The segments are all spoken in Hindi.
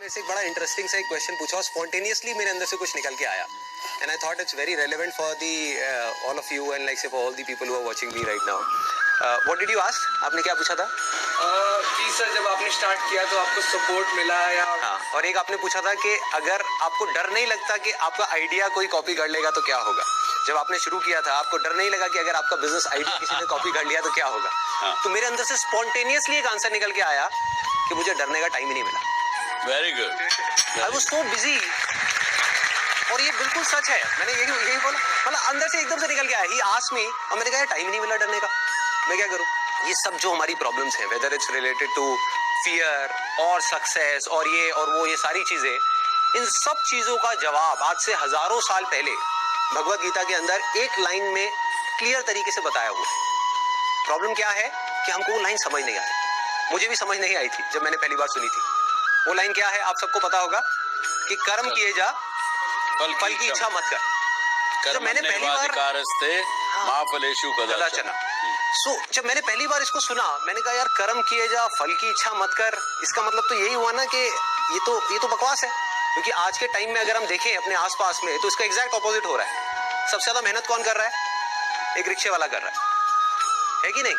वैसे एक बड़ा इंटरेस्टिंग सा एक क्वेश्चन पूछा और स्पॉन्टेनियसली मेरे अंदर से कुछ निकल के आया and I thought it's very relevant for the all of you and like say for all the people who are watching me right now. What did you ask? आपने क्या पूछा था? जी सर, जब आपने स्टार्ट किया तो आपको सपोर्ट मिला या? हाँ, और एक आपने पूछा था कि अगर आपको डर नहीं लगता कि आपका आइडिया कोई कॉपी कर लेगा तो क्या होगा. जब आपने शुरू किया था आपको डर नहीं लगा कि अगर आपका बिजनेस आइडिया किसी ने कॉपी कर लिया तो क्या होगा. तो मेरे अंदर से स्पॉन्टेनियसली एक आंसर निकल के आया कि मुझे डरने का टाइम ही नहीं मिला. Very good. I was so busy. और ये बिल्कुल सच है. मैंने यही बोला, मतलब अंदर से एकदम से निकल के आया. ही आस्क्ड मी और मैंने कहा टाइम नहीं मिला डरने का, मैं क्या करूं. ये सब जो हमारी प्रॉब्लम्स हैं, whether it's related to fear और सक्सेस और ये सारी चीजें, इन सब चीजों का जवाब आज से हजारों साल पहले भगवत गीता के अंदर एक लाइन में क्लियर तरीके से बताया हुआ है. प्रॉब्लम क्या है कि हमको वो लाइन समझ नहीं आई. मुझे भी समझ नहीं आई थी जब मैंने पहली बार सुनी थी. वो लाइन क्या है आप सबको पता होगा कि कर्म किए जा, फल की इच्छा मत कर. जब मैंने पहली बार जब मैंने पहली बार इसको सुना, मैंने कहा यार कर्म किए जा, फल की इच्छा मत कर, इसका मतलब तो यही हुआ ना कि ये तो बकवास है. क्योंकि आज के टाइम में अगर हम देखें अपने आसपास में तो इसका एग्जैक्ट ऑपोजिट हो रहा है. सबसे ज्यादा मेहनत कौन कर रहा है? एक रिक्शे वाला कर रहा है कि नहीं?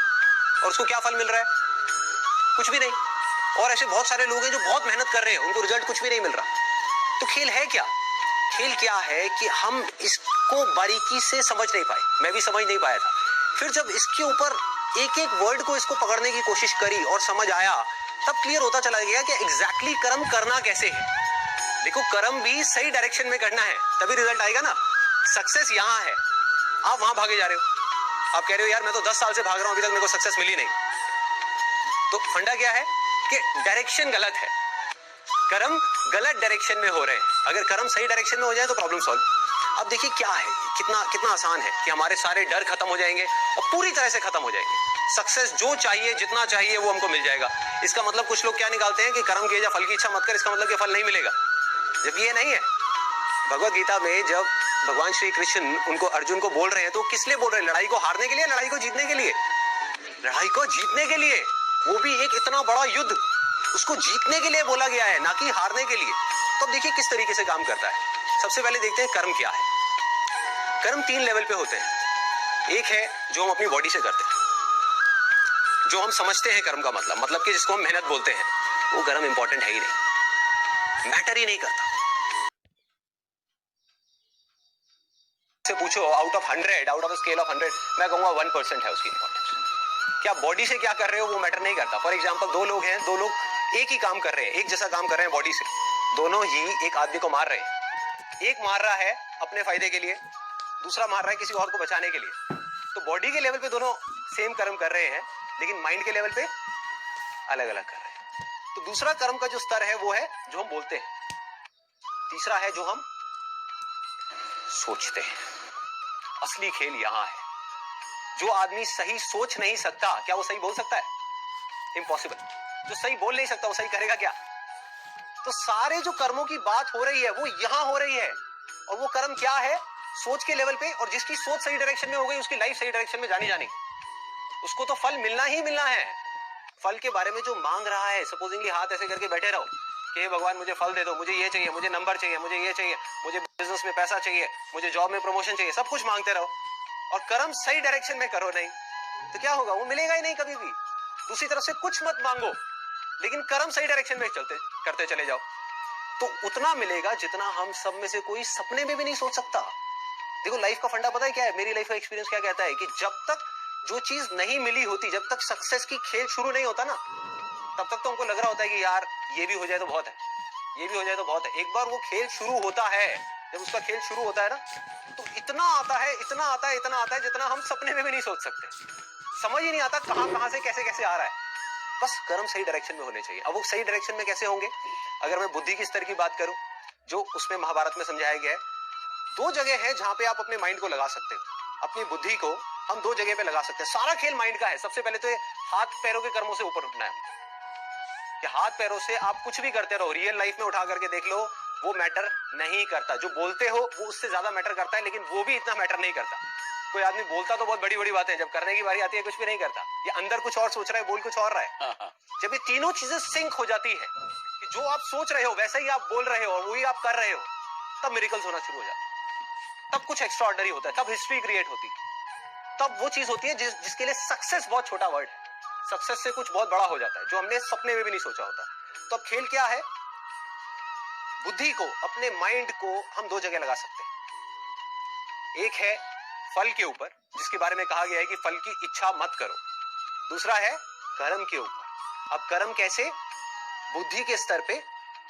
और उसको क्या फल मिल रहा है? कुछ भी नहीं. और ऐसे बहुत सारे लोग हैं जो बहुत मेहनत कर रहे हैं, उनको रिजल्ट कुछ भी नहीं मिल रहा. तो खेल है क्या? खेल क्या है कि हम इसको बारीकी से समझ नहीं पाए. मैं भी समझ नहीं पाया था. फिर जब इसके ऊपर एक एक वर्ड को इसको पकड़ने की कोशिश करी और समझ आया, तब क्लियर होता चला गया कि एग्जैक्टली कर्म करना कैसे है. देखो, कर्म भी सही डायरेक्शन में करना है तभी रिजल्ट आएगा ना. सक्सेस यहाँ है, आप वहां भागे जा रहे हो. आप कह रहे हो यार मैं तो 10 साल से भाग रहा हूं, अभी तक मेरे को सक्सेस मिली नहीं. तो फंडा क्या है कि डायरेक्शन गलत है. कर्म गलत डायरेक्शन में हो रहे हैं. अगर कर्म सही डायरेक्शन में हो जाए तो प्रॉब्लम सॉल्व. अब देखिए क्या है, कितना आसान है कि हमारे सारे डर खत्म हो जाएंगे और पूरी तरह से खत्म हो जाएंगे. सक्सेस जो चाहिए, जितना चाहिए वो हमको मिल जाएगा. इसका मतलब कुछ लोग क्या निकालते हैं कि कर्म किए जा, फल की इच्छा मत कर, इसका मतलब कि फल नहीं मिलेगा, जबकि ये नहीं है. भगवत गीता में जब भगवान श्री कृष्ण उनको अर्जुन को बोल रहे हैं तो किस लिए बोल रहे हैं? लड़ाई को हारने के लिए, लड़ाई को जीतने के लिए? लड़ाई को जीतने के लिए. वो भी एक इतना बड़ा युद्ध, उसको जीतने के लिए बोला गया है, ना कि हारने के लिए. तो देखिए किस तरीके से काम करता है. सबसे पहले देखते हैं कर्म क्या है. कर्म 3 लेवल पे होते हैं. एक है जो हम अपनी बॉडी से करते हैं, जो हम समझते हैं कर्म का मतलब कि जिसको हम मेहनत बोलते हैं. वो कर्म इंपॉर्टेंट है ही नहीं, मैटर ही नहीं करता. से पूछो out of 100, out of scale of 100, मैं कहूंगा 1% है उसकी इंपॉर्टेंस. क्या बॉडी से क्या कर रहे हो वो मैटर नहीं करता. फॉर एग्जाम्पल, 2 लोग हैं, 2 लोग एक ही काम कर रहे हैं, एक जैसा काम कर रहे हैं बॉडी से. दोनों ही एक आदमी को मार रहे हैं. एक मार रहा है अपने फायदे के लिए, दूसरा मार रहा है किसी और को बचाने के लिए. तो बॉडी के लेवल पे दोनों सेम कर्म कर रहे हैं, लेकिन माइंड के लेवल पे अलग अलग कर रहे हैं. तो दूसरा कर्म का जो स्तर है वो है जो हम बोलते हैं. तीसरा है जो हम सोचते हैं. असली खेल यहां है. जो आदमी सही सोच नहीं सकता, क्या वो सही बोल सकता है? इम्पॉसिबल. जो सही बोल नहीं सकता वो सही करेगा क्या? तो सारे जो कर्मों की बात हो रही है वो यहां हो रही है. और वो कर्म क्या है? सोच के लेवल पे. और जिसकी सोच सही डायरेक्शन में हो गई, उसकी लाइफ सही डायरेक्शन में जानी, उसको तो फल मिलना ही मिलना है. फल के बारे में जो मांग रहा है, सपोजिंगली हाथ ऐसे करके बैठे रहो कि हे भगवान मुझे फल दे दो, मुझे ये चाहिए, मुझे नंबर चाहिए, मुझे ये चाहिए, मुझे बिजनेस में पैसा चाहिए, मुझे जॉब में प्रमोशन चाहिए, सब कुछ मांगते रहो और कर्म सही डायरेक्शन में करो नहीं, तो क्या होगा? वो मिलेगा ही नहीं कभी भी. दूसरी तरफ से कुछ मत मांगो, लेकिन कर्म सही डायरेक्शन में करते चले जाओ, तो उतना मिलेगा जितना हम सब में से कोई सपने में भी नहीं सोच सकता. देखो, लाइफ का फंडा पता है क्या है? मेरी लाइफ का एक्सपीरियंस क्या कहता है कि जब तक जो चीज नहीं मिली होती, जब तक सक्सेस की खेल शुरू नहीं होता ना, तब तक तो हमको लग रहा होता है कि यार ये भी हो जाए तो बहुत है, ये भी हो जाए तो बहुत है. एक बार वो खेल शुरू होता है, जब उसका खेल शुरू होता है ना, तो इतना आता है जितना हम सपने में भी नहीं सोच सकते. समझ ही नहीं आता कहां से कैसे आ रहा है. बस कर्म सही डायरेक्शन में होने चाहिए. अब वो सही डायरेक्शन में कैसे होंगे? अगर मैं बुद्धि की स्तर की बात करूं, जो उसमें महाभारत में समझाया गया है, 2 जगह है जहां पे आप अपने माइंड को लगा सकते हो. अपनी बुद्धि को हम 2 जगह पे लगा सकते हैं. सारा खेल माइंड का है. सबसे पहले तो ये हाथ पैरों के कर्मों से ऊपर उठना है. कि हाथ पैरों से आप कुछ भी करते रहो, रियल लाइफ में उठा करके देख लो, वो मैटर नहीं करता. जो बोलते हो वो उससे ज्यादा मैटर करता है, लेकिन वो भी इतना मैटर नहीं करता. कोई आदमी बोलता तो बहुत बड़ी बड़ी बातें, जब करने की बारी आती है कुछ भी नहीं करता. ये अंदर कुछ और सोच रहा है, बोल कुछ और रहा है. जब ये तीनों चीजें सिंक हो जाती है, कि जो आप सोच रहे हो वैसा ही आप बोल रहे हो और वही आप कर रहे हो, तब मिरेकल्स होना शुरू हो जाता है, तब कुछ एक्स्ट्राऑर्डिनरी होता है, तब हिस्ट्री क्रिएट होती है, तब वो चीज होती है जिसके लिए सक्सेस बहुत छोटा वर्ड है, सक्सेस से कुछ बहुत बड़ा हो जाता है जो हमने सपने में भी नहीं सोचा होता। तो अब खेल क्या है, बुद्धि को, अपने माइंड को हम दो जगह लगा सकते हैं। एक है फल के ऊपर, जिसके बारे में कहा गया है कि फल की इच्छा मत करो। दूसरा है कर्म के ऊपर। अब कर्म कैसे, बुद्धि के स्तर पे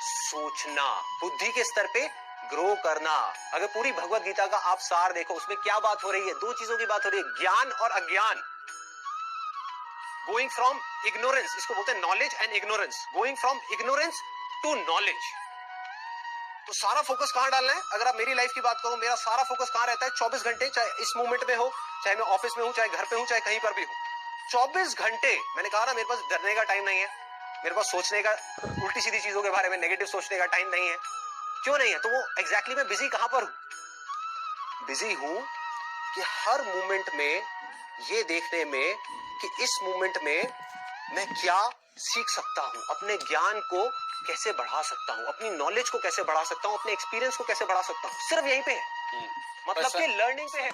सोचना, बुद्धि के स्तर पे ग्रो करना। अगर पूरी भगवत गीता का आप सार देखो, उसमें क्या बात हो रही है, दो चीजों की बात हो रही है, ज्ञान और अज्ञान। गोइंग फ्रॉम इग्नोरेंस, इसको बोलते हैं knowledge and ignorance, going from ignorance to knowledge. तो सारा फोकस कहां डालना है, अगर आप मेरी लाइफ की बात करो, मेरा सारा फोकस कहां रहता है, 24 घंटे, चाहे इस मोमेंट में हो, चाहे मैं ऑफिस में हूं, चाहे घर पे हूं, चाहे कहीं पर भी हूं, 24 घंटे। मैंने कहा ना, मेरे पास डरने का टाइम नहीं है, मेरे पास सोचने का, उल्टी सीधी चीजों के बारे में नेगेटिव सोचने का टाइम नहीं है। क्यों नहीं है, तो वो एग्जैक्टली मैं बिजी कहां पर हूं, बिजी हूं कि हर मोमेंट में ये देखने में कि इस मोमेंट में मैं क्या सीख सकता हूं, अपने ज्ञान को कैसे बढ़ा सकता हूं, अपनी नॉलेज को कैसे बढ़ा सकता हूं, अपने एक्सपीरियंस को कैसे बढ़ा सकता हूं, सिर्फ यहीं पे है, मतलब कि लर्निंग पे है।